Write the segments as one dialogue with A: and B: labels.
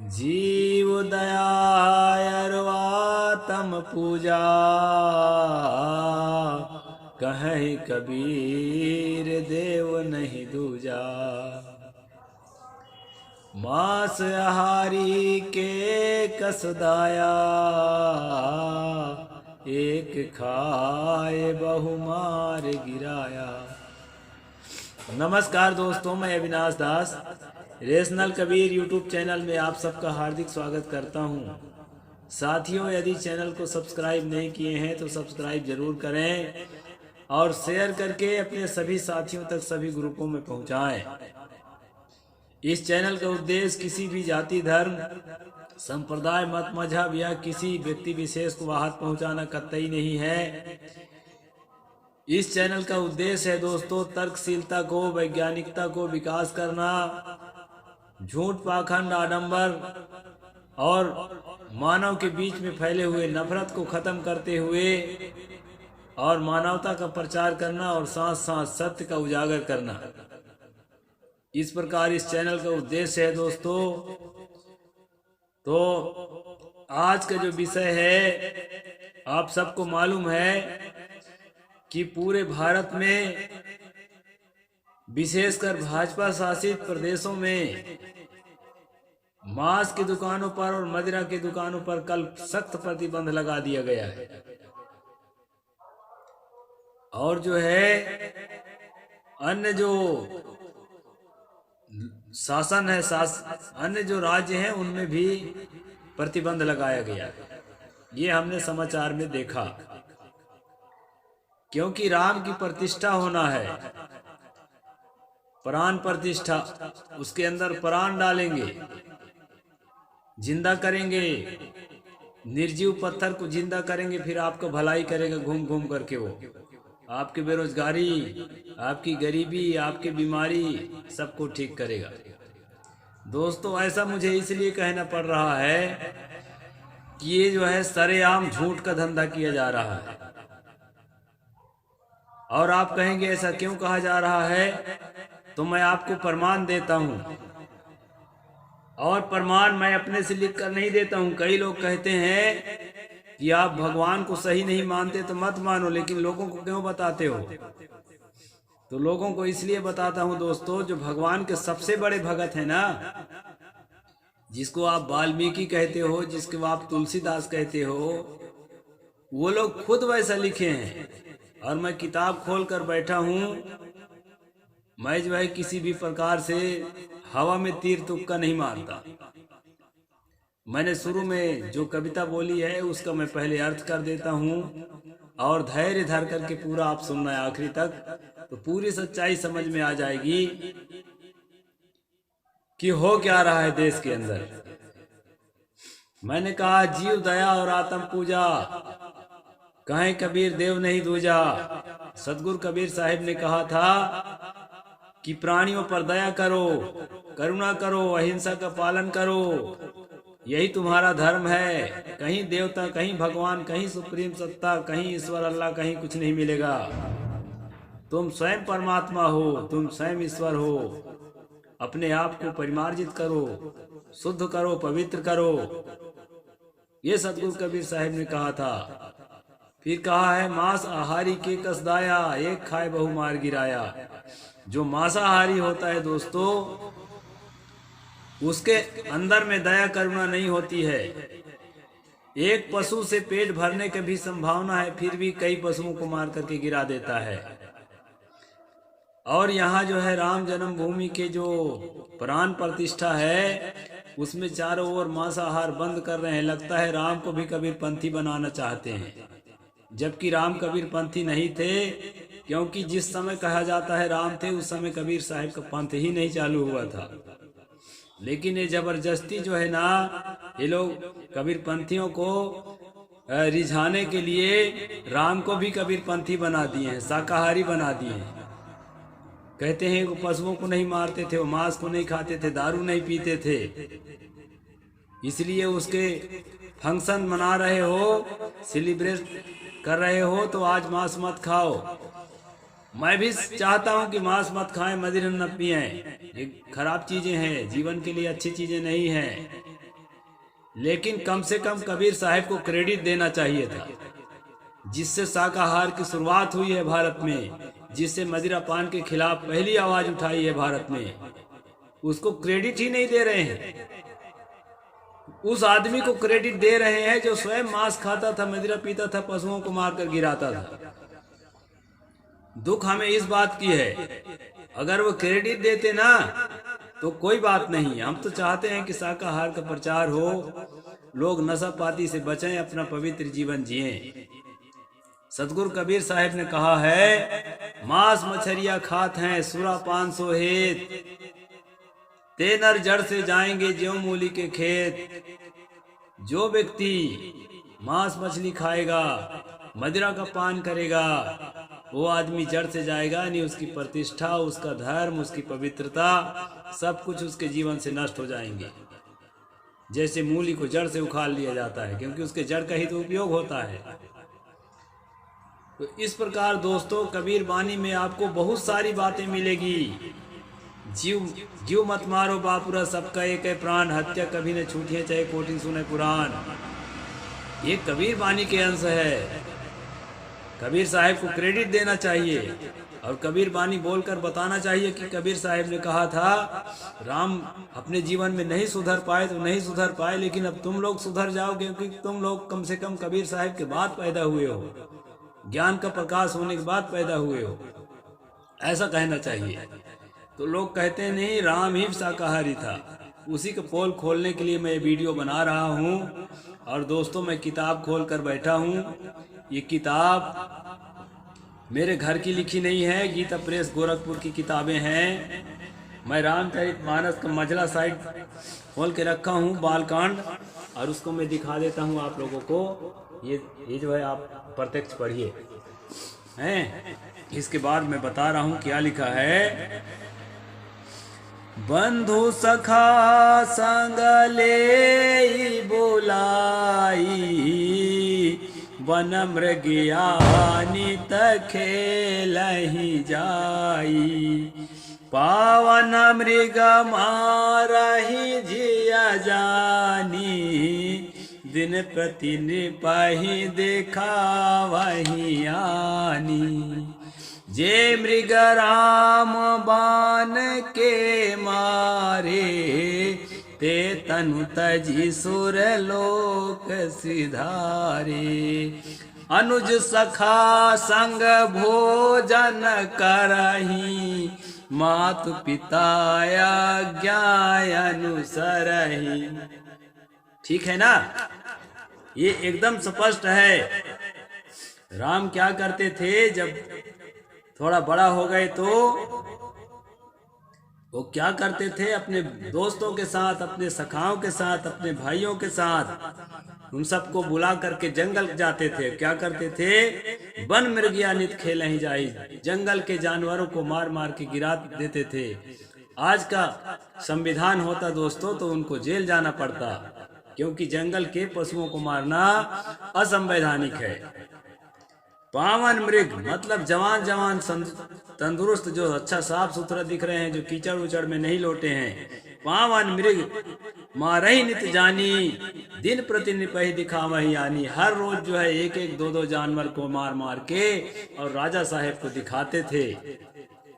A: जीव दया अरवातम पूजा, कहीं कबीर देव नहीं दूजा। मांस आहारी के कसदाया, एक खाए बहुमार गिराया। नमस्कार दोस्तों, मैं अविनाश दास रेशनल कबीर यूट्यूब चैनल में आप सबका हार्दिक स्वागत करता हूं। साथियों, यदि चैनल को सब्सक्राइब नहीं किए हैं तो सब्सक्राइब जरूर करें और शेयर करके अपने सभी साथियों तक सभी ग्रुपों में पहुंचाएं। इस चैनल का उद्देश्य किसी भी जाति, धर्म, संप्रदाय, मत, मजहब या किसी व्यक्ति विशेष को आहत पहुंचाना कतई नहीं है। इस चैनल का उद्देश्य है दोस्तों तर्कशीलता को, वैज्ञानिकता को विकास करना, झूठ, पाखंड, आडंबर और मानव के बीच में फैले हुए नफरत को खत्म करते हुए और मानवता का प्रचार करना और साथ साथ सत्य का उजागर करना। इस प्रकार इस चैनल का उद्देश्य है दोस्तों। तो आज का जो विषय है, आप सबको मालूम है कि पूरे भारत में विशेषकर भाजपा शासित प्रदेशों में मांस की दुकानों पर और मदिरा की दुकानों पर कल सख्त प्रतिबंध लगा दिया गया है। और जो है अन्य जो शासन है, अन्य जो राज्य हैं उनमें भी प्रतिबंध लगाया गया है। ये हमने समाचार में देखा, क्योंकि राम की प्रतिष्ठा होना है, प्राण प्रतिष्ठा। उसके अंदर प्राण डालेंगे, जिंदा करेंगे, निर्जीव पत्थर को जिंदा करेंगे, फिर आपको भलाई करेगा घूम घूम करके। वो आपकी बेरोजगारी, आपकी गरीबी, आपकी बीमारी सबको ठीक करेगा। दोस्तों, ऐसा मुझे इसलिए कहना पड़ रहा है कि ये जो है सरेआम झूठ का धंधा किया जा रहा है। और आप कहेंगे ऐसा क्यों कहा जा रहा है, तो मैं आपको प्रमाण देता हूं। और प्रमाण मैं अपने से लिख कर नहीं देता हूं। कई लोग कहते हैं कि आप भगवान को सही नहीं मानते तो मत मानो, लेकिन लोगों को क्यों बताते हो? तो लोगों को इसलिए बताता हूं दोस्तों, जो भगवान के सबसे बड़े भगत हैं ना, जिसको आप वाल्मीकि कहते हो, जिसको आप तुलसीदास कहते हो, वो लोग खुद वैसा लिखे हैं। और मैं किताब खोल कर बैठा हूं। मैं जो है किसी भी प्रकार से हवा में तीर तुक्का नहीं मारता। मैंने शुरू में जो कविता बोली है उसका मैं पहले अर्थ कर देता हूं और धैर्य धर करके पूरा आप सुनना है आखिरी तक, तो पूरी सच्चाई समझ में आ जाएगी कि हो क्या रहा है देश के अंदर। मैंने कहा जीव दया और आत्म पूजा, कहीं कबीर देव नहीं दूजा। सतगुरु कबीर साहिब ने कहा था कि प्राणियों पर दया करो, करुणा करो, अहिंसा का पालन करो, यही तुम्हारा धर्म है। कहीं देवता, कहीं भगवान, कहीं सुप्रीम सत्ता, कहीं ईश्वर अल्लाह, कहीं कुछ नहीं मिलेगा। तुम स्वयं परमात्मा हो, तुम स्वयं ईश्वर हो। अपने आप को परिमार्जित करो, शुद्ध करो, पवित्र करो। ये सतगुरु कबीर साहिब ने कहा था। फिर कहा है मांस आहारी के कसदाया, एक खाए बहुमार गिराया। जो मांसाहारी होता है दोस्तों, उसके अंदर में दया करुणा नहीं होती है। एक पशु से पेट भरने की भी संभावना है, फिर भी कई पशुओं को मार करके गिरा देता है। और यहाँ जो है राम जन्मभूमि के जो प्राण प्रतिष्ठा है, उसमें चारों ओर मांसाहार बंद कर रहे हैं। लगता है राम को भी कबीर पंथी बनाना चाहते हैं, जबकि राम कबीर पंथी नहीं थे। क्योंकि जिस समय कहा जाता है राम थे, उस समय कबीर साहिब का पंथ ही नहीं चालू हुआ था। लेकिन ये जबरदस्ती जो है ना, ये लोग कबीर पंथियों को रिझाने के लिए राम को भी कबीर पंथी बना दिए हैं, शाकाहारी बना दिए हैं। कहते हैं वो पशुओं को नहीं मारते थे, वो मांस को नहीं खाते थे, दारू नहीं पीते थे। इसलिए उसके फंक्शन मना रहे हो, सेलिब्रेट कर रहे हो, तो आज मांस मत खाओ। मैं भी चाहता हूं कि मांस मत खाएं, मदिरा न पिएं। ये खराब चीजें हैं, जीवन के लिए अच्छी चीजें नहीं हैं। लेकिन कम से कम कबीर साहब को क्रेडिट देना चाहिए था। जिससे शाकाहार की शुरुआत हुई है भारत में, जिससे मदिरा पान के खिलाफ पहली आवाज उठाई है भारत में, उसको क्रेडिट ही नहीं दे रहे हैं। उस आदमी को क्रेडिट दे रहे हैं जो स्वयं मांस खाता था, मदिरा पीता था, पशुओं को मारकर गिराता था। दुख हमें इस बात की है, अगर वो क्रेडिट देते ना तो कोई बात नहीं। हम तो चाहते हैं कि शाकाहार का प्रचार हो, लोग नशा पाती से बचें, अपना पवित्र जीवन जिएं। सतगुरु कबीर साहब ने कहा है, मांस मछरिया खात हैं सुरा 500 हेत, ते नर जड़ से जाएंगे ज्यों मूली के खेत। जो व्यक्ति मांस मछली खाएगा, मदिरा का पान करेगा, वो आदमी जड़ से जाएगा, नहीं उसकी प्रतिष्ठा, उसका धर्म, उसकी पवित्रता, सब कुछ उसके जीवन से नष्ट हो जाएंगे। जैसे मूली को जड़ से उखाड़ लिया जाता है, क्योंकि उसके जड़ का ही तो उपयोग होता है। तो इस प्रकार दोस्तों, कबीर वाणी में आपको बहुत सारी बातें मिलेगी। जीव मत मारो बापुरा, सबका एक है प्राण, हत्या कभी न छूटिए चाहे कोटि सुने पुराण। ये कबीर वाणी के अंश है। कबीर साहब को क्रेडिट देना चाहिए और कबीर वाणी बोलकर बताना चाहिए कि कबीर साहब ने कहा था, राम अपने जीवन में नहीं सुधर पाए तो नहीं सुधर पाए, लेकिन अब तुम लोग सुधर जाओ, क्योंकि तुम लोग कम से कम कबीर साहब के बाद पैदा हुए हो, ज्ञान का प्रकाश होने के बाद पैदा हुए हो, ऐसा कहना चाहिए। तो लोग कहते हैं नहीं, राम ही शाकाहारी था। उसी का पोल खोलने के लिए मैं वीडियो बना रहा हूँ। और दोस्तों, मैं किताब खोल कर बैठा हूँ। ये किताब मेरे घर की लिखी नहीं है, गीता प्रेस गोरखपुर की किताबें हैं। मैं रामचरितमानस का मझला साइड खोल के रखा हूँ, बालकांड, और उसको मैं दिखा देता हूँ आप लोगों को। ये जो है आप प्रत्यक्ष पढ़िए हैं। इसके बाद मैं बता रहा हूँ क्या लिखा है। बंधु सखा संग ले बोलाई, वन मृगयानी खेलहि जाई। पावन मृग मारहि जिया जानी, दिन प्रति निपहि देखा वही आनी। जे मृग राम बाण के मारे, ते तनु तजी सुर लोक सिधारे। अनुज सखा संग भोजन करही, मातु पिता आज्ञा अनुसरही। ठीक है ना, ये एकदम स्पष्ट है। राम क्या करते थे, जब थोड़ा बड़ा हो गए तो वो क्या करते थे, अपने दोस्तों के साथ, अपने सखाओं के साथ, अपने भाइयों के साथ, उन सबको बुला करके जंगल जाते थे। क्या करते थे, वन मृगिया नित खेल ही जाई, जंगल के जानवरों को मार मार के गिरा देते थे। आज का संविधान होता दोस्तों तो उनको जेल जाना पड़ता, क्योंकि जंगल के पशुओं को मारना असंवैधानिक है। पावन मृग मतलब जवान जवान तंदुरुस्त, जो अच्छा साफ सुथरा दिख रहे हैं, जो कीचड़ उचड़ में नहीं लोटे हैं। पावन मृग मारही नित जानी, दिन प्रति निपहि दिखावही आनी। हर रोज जो है एक एक दो दो जानवर को मार मार के और राजा साहेब को दिखाते थे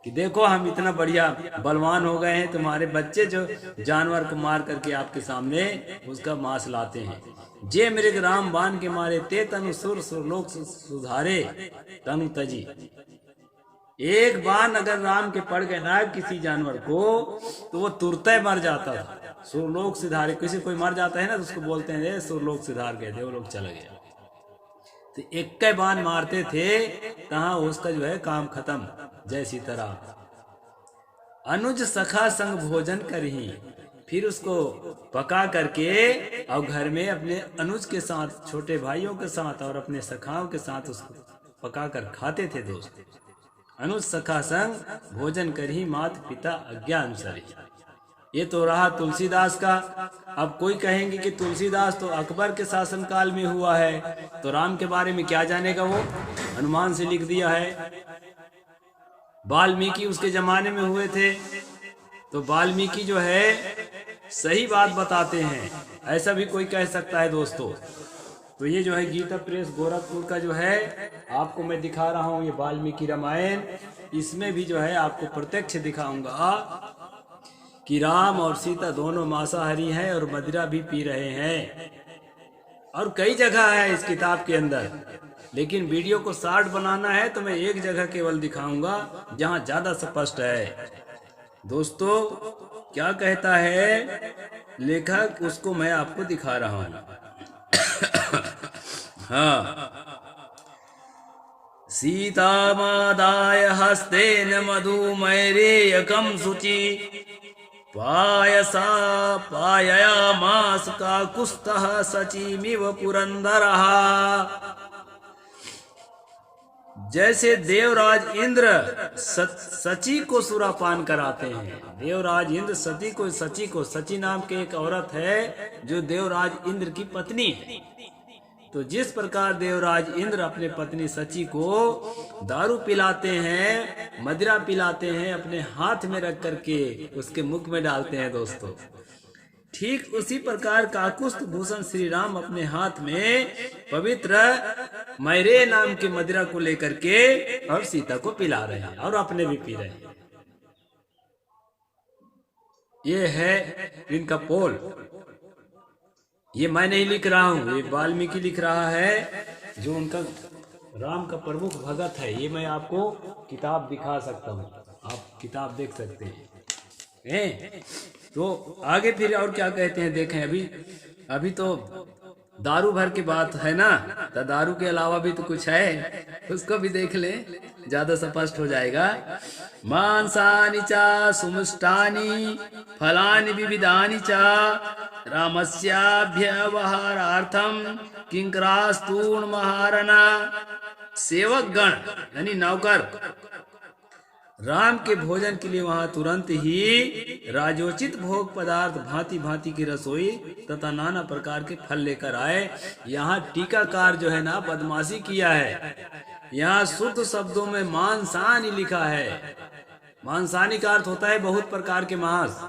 A: कि देखो हम इतना बढ़िया बलवान हो गए हैं, तुम्हारे बच्चे जो जानवर को मार करके आपके सामने उसका मांस लाते हैं। जे मृग राम बाण के मारे, ते तनु सुर सुरलोक सुधारे तनु तजी। एक बाण अगर राम के पड़ गए ना किसी जानवर को, तो वो तुरंत मर जाता था। सुरलोक सिधारे, किसी कोई मर जाता है ना तो उसको बोलते हैं सुरलोक सिधार गए, देवलोक चला गया। तो एक के बाण मारते थे, तहां उसका जो है काम खत्म। जय सीताराम। अनुज सखा संग भोजन करही, फिर उसको पका करके और घर में अपने अनुज के साथ, छोटे भाइयों के साथ और अपने सखाओं के साथ उसको पका कर खाते थे दोस्त। अनुज सखा संग भोजन करही, मात पिता आज्ञा अनुसारी। ये तो रहा तुलसीदास का। अब कोई कहेंगे कि तुलसीदास तो अकबर के शासनकाल में हुआ है, तो राम के बारे में क्या जानेगा, वो हनुमान से लिख दिया है। वाल्मीकि उसके जमाने में हुए थे, तो वाल्मीकि जो है सही बात बताते हैं। ऐसा भी कोई कह सकता है दोस्तों। तो ये जो है गीता प्रेस गोरखपुर का जो है आपको मैं दिखा रहा हूँ, ये वाल्मीकि रामायण। इसमें भी जो है आपको प्रत्यक्ष दिखाऊंगा कि राम और सीता दोनों मांसाहारी हैं और मदिरा भी पी रहे हैं। और कई जगह है इस किताब के अंदर, लेकिन वीडियो को शॉर्ट बनाना है तो मैं एक जगह केवल दिखाऊंगा जहां ज्यादा स्पष्ट है। दोस्तों क्या कहता है लेखक, उसको मैं आपको दिखा रहा हूं। हाँ, सीतामादाय हस्तेन मधुमैरेयकं शुचि पायसा पाययामास काकुत्स्थः सचिमिव पुरंदरः। जैसे देवराज इंद्र सची को सुरापान कराते हैं। देवराज इंद्र सची को सची नाम के एक औरत है जो देवराज इंद्र की पत्नी है। तो जिस प्रकार देवराज इंद्र अपने पत्नी सची को दारू पिलाते हैं, मदिरा पिलाते हैं, अपने हाथ में रख करके उसके मुख में डालते हैं दोस्तों, ठीक उसी प्रकार काकुस्थ भूषण श्री राम अपने हाथ में पवित्र मैरे नाम की मदिरा को लेकर के और सीता को पिला रहे हैं और अपने भी पी रहे हैं। ये है इनका पोल। ये मैं नहीं लिख रहा हूँ, ये वाल्मीकि लिख रहा है, जो उनका राम का प्रमुख भगत है। ये मैं आपको किताब दिखा सकता हूँ, आप किताब देख सकते हैं। तो आगे फिर और क्या कहते हैं देखें। अभी तो दारू भर की बात है ना, तो दारू के अलावा भी तो कुछ है, उसको भी देख लें, ज्यादा स्पष्ट हो जाएगा। मांसानि चा सुमिष्टानि फलानि विविधानि चा रामस्याभ्यवहारार्थम किंकरास्तूर्ण महारणा। सेवक गण यानी नौकर राम के भोजन के लिए वहां तुरंत ही राजोचित भोग पदार्थ, भांति भांति की रसोई तथा नाना प्रकार के फल लेकर आए। यहाँ टीकाकार जो है ना बदमाशी किया है। यहाँ शुद्ध शब्दों में मांसानि लिखा है। मांसानि का अर्थ होता है बहुत प्रकार के मांस।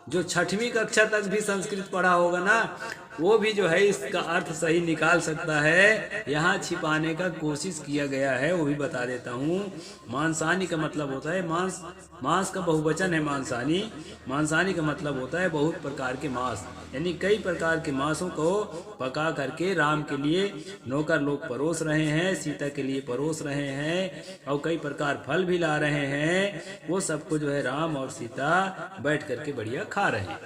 A: जो 6वीं कक्षा तक भी संस्कृत पढ़ा होगा ना, वो भी जो है इसका अर्थ सही निकाल सकता है। यहाँ छिपाने का कोशिश किया गया है, वो भी बता देता हूँ। मांसानी का मतलब होता है मांस, मांस का बहुवचन है मांसानी। मांसानी का मतलब होता है बहुत प्रकार के मांस, यानी कई प्रकार के मांसों को पका करके राम के लिए नौकर लोग परोस रहे हैं, सीता के लिए परोस रहे हैं, और कई प्रकार फल भी ला रहे हैं। वो सबको जो है राम और सीता बैठ करके बढ़िया खा रहे हैं।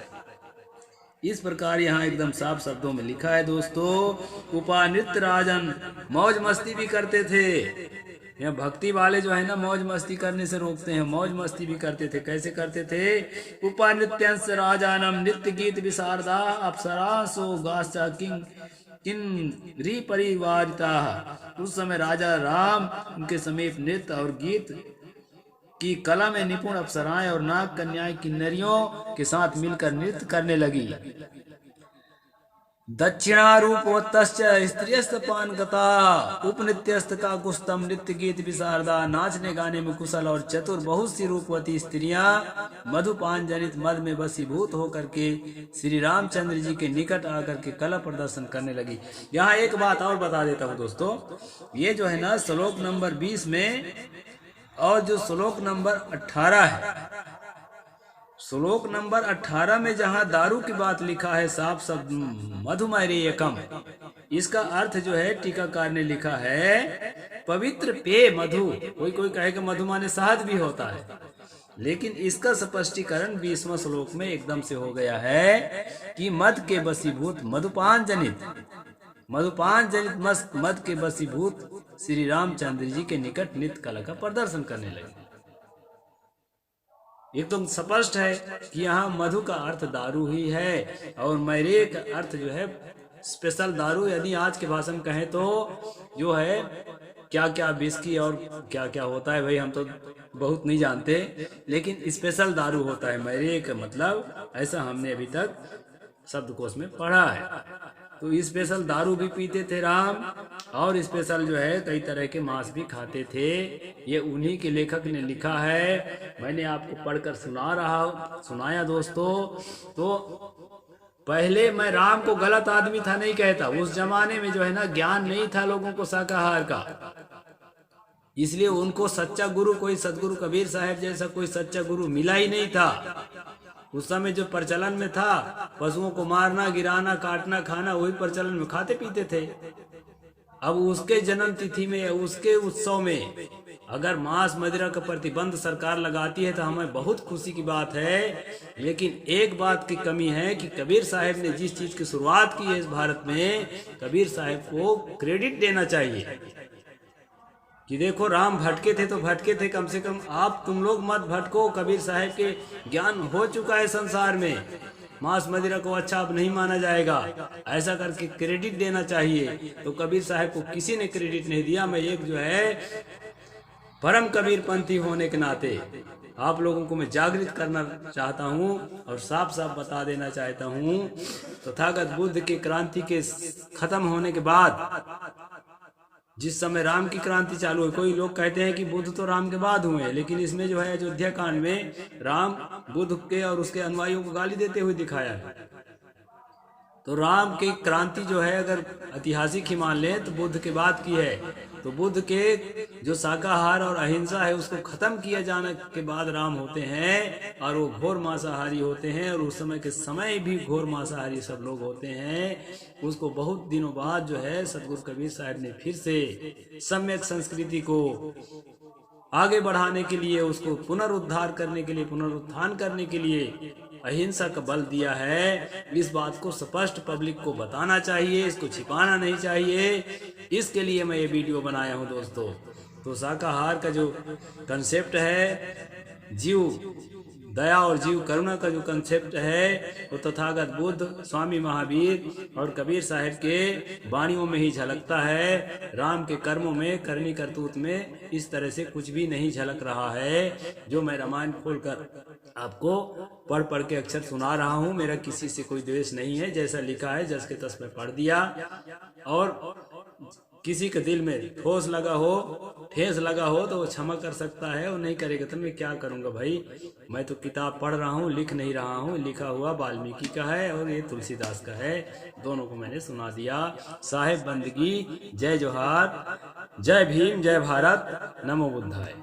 A: इस प्रकार यहाँ एकदम साफ शब्दों में लिखा है दोस्तों। उपानित राजन मौज मस्ती भी करते थे। यहाँ भक्ति वाले जो है ना मौज मस्ती करने से रोकते हैं, मौज मस्ती भी करते थे। कैसे करते थे? उपानित्यंस राजानम नित्य गीत विशारदा अप्सरासो गास्चा किन री परिवारिता। उस समय राजा राम उनके समीप नृत्य और गीत की कला में निपुण अप्सराएं और नाग कन्याएं किन्नरियों के साथ मिलकर नृत्य करने लगी। दक्षिणारूपोत्तश्च स्त्रियस्त पानगता उपनित्यस्त का कुस्तम नृत्य गीत विशारदा। नाचने गाने में कुशल और चतुर बहुत सी रूपवती स्त्रियां मधुपान जनित मद में वशीभूत होकर के श्री रामचंद्र जी के निकट आकर के कला प्रदर्शन करने लगी। यहाँ एक बात और बता देता हूँ दोस्तों, ये जो है ना श्लोक नंबर 20 में और जो श्लोक नंबर 18 है, श्लोक नंबर 18 में जहाँ दारू की बात लिखा है साफ शब्द मधुमैरेयकम, इसका अर्थ जो है टीकाकार ने लिखा है पवित्र पेय मधु। कोई कोई कहेगा मधु माने शहद भी होता है, लेकिन इसका स्पष्टीकरण 20वां श्लोक में एकदम से हो गया है कि मद के वशीभूत मधुपान जनित मद के वशीभूत श्री रामचंद्र जी के निकट नृत्य कला का प्रदर्शन करने लगे। एकदम स्पष्ट है कि यहाँ मधु का अर्थ दारू ही है और मैरे का अर्थ जो है स्पेशल दारू, यदि आज के भाषा में कहें तो जो है क्या क्या विस्की और क्या क्या होता है भाई हम तो बहुत नहीं जानते, लेकिन स्पेशल दारू होता है। मैरे का मतलब ऐसा हमने अभी तक शब्दकोश में पढ़ा है। तो स्पेशल दारू भी पीते थे राम, और स्पेशल जो है कई तरह के मांस भी खाते थे। ये उन्हीं के लेखक ने लिखा है, मैंने आपको पढ़कर सुनाया दोस्तों। तो पहले मैं राम को गलत आदमी था नहीं कहता, उस जमाने में जो है ना ज्ञान नहीं था लोगों को शाकाहार का, इसलिए उनको सच्चा गुरु कोई सदगुरु कबीर साहब जैसा कोई सच्चा गुरु मिला ही नहीं था। उस समय जो प्रचलन में था पशुओं को मारना, गिराना, काटना, खाना, वही प्रचलन में खाते पीते थे। अब उसके जन्म तिथि में, उसके उत्सव में अगर मांस मदिरा का प्रतिबंध सरकार लगाती है तो हमें बहुत खुशी की बात है। लेकिन एक बात की कमी है कि कबीर साहब ने जिस चीज की शुरुआत की है इस भारत में, कबीर साहब को क्रेडिट देना चाहिए कि देखो राम भटके थे तो भटके थे, कम से कम आप तुम लोग मत भटको। कबीर साहब के ज्ञान हो चुका है संसार में, मांस मदिरा को अच्छा अब नहीं माना जाएगा, ऐसा करके क्रेडिट देना चाहिए। तो कबीर साहब को किसी ने क्रेडिट नहीं दिया। मैं एक जो है परम कबीर पंथी होने के नाते आप लोगों को मैं जागृत करना चाहता हूँ और साफ साफ बता देना चाहता हूँ, तथागत बुद्ध की क्रांति के खत्म होने के बाद जिस समय राम की क्रांति चालू हुई, कोई लोग कहते हैं कि बुद्ध तो राम के बाद हुए, लेकिन इसमें जो है अयोध्या कांड में राम बुद्ध के और उसके अनुयायियों को गाली देते हुए दिखाया है। तो राम की क्रांति जो है अगर ऐतिहासिक ही मान लें तो बुद्ध के बाद की है। तो बुद्ध के जो शाकाहार और अहिंसा है उसको खत्म किया जाने के बाद राम होते हैं, और वो घोर मांसाहारी होते हैं, और उस समय के समय भी घोर मांसाहारी सब लोग होते हैं। उसको बहुत दिनों बाद जो है सदगुरु कबीर साहब ने फिर से सम्यक संस्कृति को आगे बढ़ाने के लिए, उसको पुनरुद्धार करने के लिए, पुनरुत्थान करने के लिए अहिंसा का बल दिया है। इस बात को स्पष्ट पब्लिक को बताना चाहिए, इसको छिपाना नहीं चाहिए। इसके लिए मैं ये वीडियो बनाया हूँ दोस्तों। तो शाकाहार का जो कंसेप्ट है, जीव दया और जीव करुणा का जो कंसेप्ट है, वो तथागत बुद्ध, स्वामी महावीर और कबीर साहब के वाणियों में ही झलकता है। राम के कर्मों में, करनी करतूत में इस तरह से कुछ भी नहीं झलक रहा है, जो मैं रामायण खोलकर आपको पढ़ पढ़ के अक्षर सुना रहा हूँ। मेरा किसी से कोई द्वेष नहीं है, जैसा लिखा है जस के तस में पढ़ दिया। और किसी के दिल में ठोस लगा हो, ठेस लगा हो तो वो क्षमा कर सकता है, और नहीं करेगा तो मैं क्या करूंगा भाई। मैं तो किताब पढ़ रहा हूँ, लिख नहीं रहा हूँ। लिखा हुआ वाल्मीकि का है और ये तुलसीदास का है, दोनों को मैंने सुना दिया। साहेब बंदगी, जय जोहार, जय भीम, जय भारत, नमो बुद्धाय।